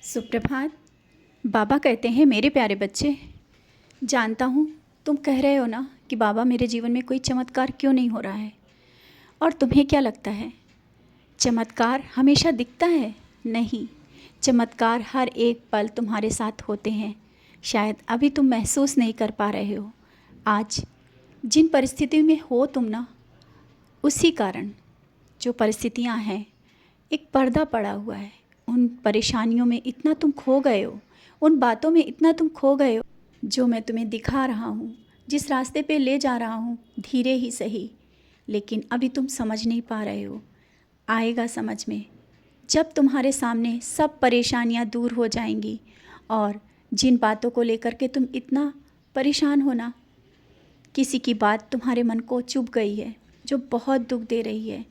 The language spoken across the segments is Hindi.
सुप्रभात। बाबा कहते हैं, मेरे प्यारे बच्चे, जानता हूँ तुम कह रहे हो ना कि बाबा मेरे जीवन में कोई चमत्कार क्यों नहीं हो रहा है। और तुम्हें क्या लगता है, चमत्कार हमेशा दिखता है? नहीं, चमत्कार हर एक पल तुम्हारे साथ होते हैं। शायद अभी तुम महसूस नहीं कर पा रहे हो। आज जिन परिस्थितियों में हो तुम ना, उसी कारण जो परिस्थितियाँ हैं, एक पर्दा पड़ा हुआ है। उन परेशानियों में इतना तुम खो गए हो, उन बातों में इतना तुम खो गए हो जो मैं तुम्हें दिखा रहा हूँ, जिस रास्ते पे ले जा रहा हूँ, धीरे ही सही, लेकिन अभी तुम समझ नहीं पा रहे हो। आएगा समझ में जब तुम्हारे सामने सब परेशानियाँ दूर हो जाएंगी। और जिन बातों को लेकर के तुम इतना परेशान हो ना, किसी की बात तुम्हारे मन को चुभ गई है जो बहुत दुख दे रही है,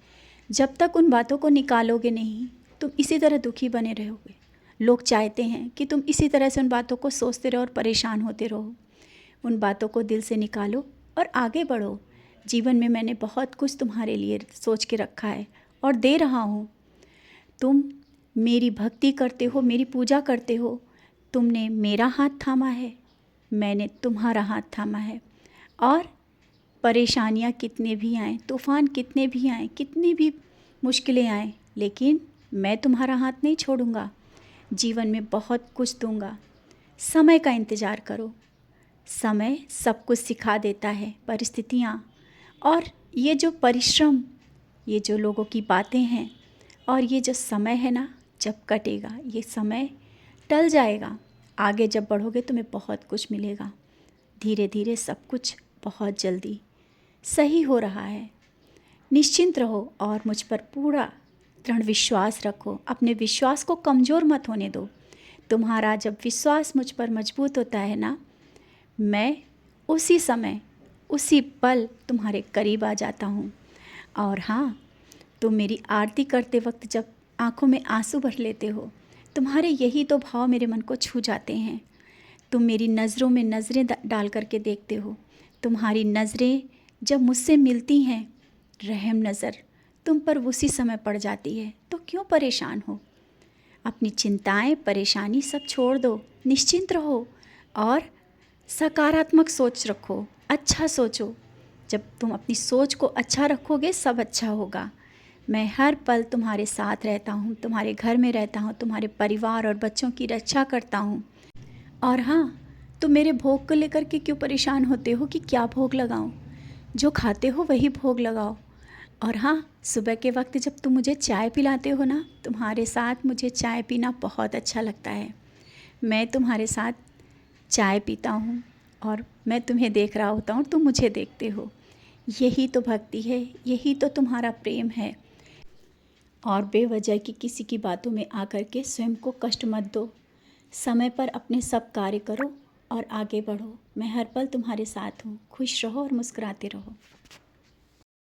जब तक उन बातों को निकालोगे नहीं, तुम इसी तरह दुखी बने रहोगे। लोग चाहते हैं कि तुम इसी तरह से उन बातों को सोचते रहो और परेशान होते रहो। उन बातों को दिल से निकालो और आगे बढ़ो। जीवन में मैंने बहुत कुछ तुम्हारे लिए सोच के रखा है और दे रहा हूँ। तुम मेरी भक्ति करते हो, मेरी पूजा करते हो, तुमने मेरा हाथ थामा है, मैंने तुम्हारा हाथ थामा है। और परेशानियाँ कितने भी आएँ, तूफ़ान कितने भी आएँ, कितनी भी मुश्किलें आएँ, लेकिन मैं तुम्हारा हाथ नहीं छोड़ूंगा। जीवन में बहुत कुछ दूंगा। समय का इंतज़ार करो, समय सब कुछ सिखा देता है। परिस्थितियाँ और ये जो परिश्रम, ये जो लोगों की बातें हैं, और ये जो समय है ना, जब कटेगा, ये समय टल जाएगा। आगे जब बढ़ोगे तुम्हें बहुत कुछ मिलेगा। धीरे धीरे सब कुछ बहुत जल्दी सही हो रहा है। निश्चिंत रहो और मुझ पर पूरा दृढ़ विश्वास रखो। अपने विश्वास को कमज़ोर मत होने दो। तुम्हारा जब विश्वास मुझ पर मजबूत होता है ना, मैं उसी समय, उसी पल तुम्हारे करीब आ जाता हूँ। और हाँ, तुम मेरी आरती करते वक्त जब आँखों में आंसू भर लेते हो, तुम्हारे यही तो भाव मेरे मन को छू जाते हैं। तुम मेरी नज़रों में नज़रें डाल करके देखते हो। तुम्हारी नज़रें जब मुझसे मिलती हैं, रहम नज़र तुम पर उसी समय पड़ जाती है। तो क्यों परेशान हो? अपनी चिंताएं, परेशानी सब छोड़ दो, निश्चिंत रहो और सकारात्मक सोच रखो, अच्छा सोचो। जब तुम अपनी सोच को अच्छा रखोगे, सब अच्छा होगा। मैं हर पल तुम्हारे साथ रहता हूँ, तुम्हारे घर में रहता हूँ, तुम्हारे परिवार और बच्चों की रक्षा करता हूँ। और हाँ, तुम मेरे भोग को लेकर के क्यों परेशान होते हो कि क्या भोग लगाऊं? जो खाते हो वही भोग लगाओ। और हाँ, सुबह के वक्त जब तुम मुझे चाय पिलाते हो ना, तुम्हारे साथ मुझे चाय पीना बहुत अच्छा लगता है। मैं तुम्हारे साथ चाय पीता हूँ और मैं तुम्हें देख रहा होता हूँ, तुम मुझे देखते हो। यही तो भक्ति है, यही तो तुम्हारा प्रेम है। और बेवजह की किसी की बातों में आकर के स्वयं को कष्ट मत दो। समय पर अपने सब कार्य करो और आगे बढ़ो। मैं हर पल तुम्हारे साथ हूँ। खुश रहो और मुस्कुराते रहो।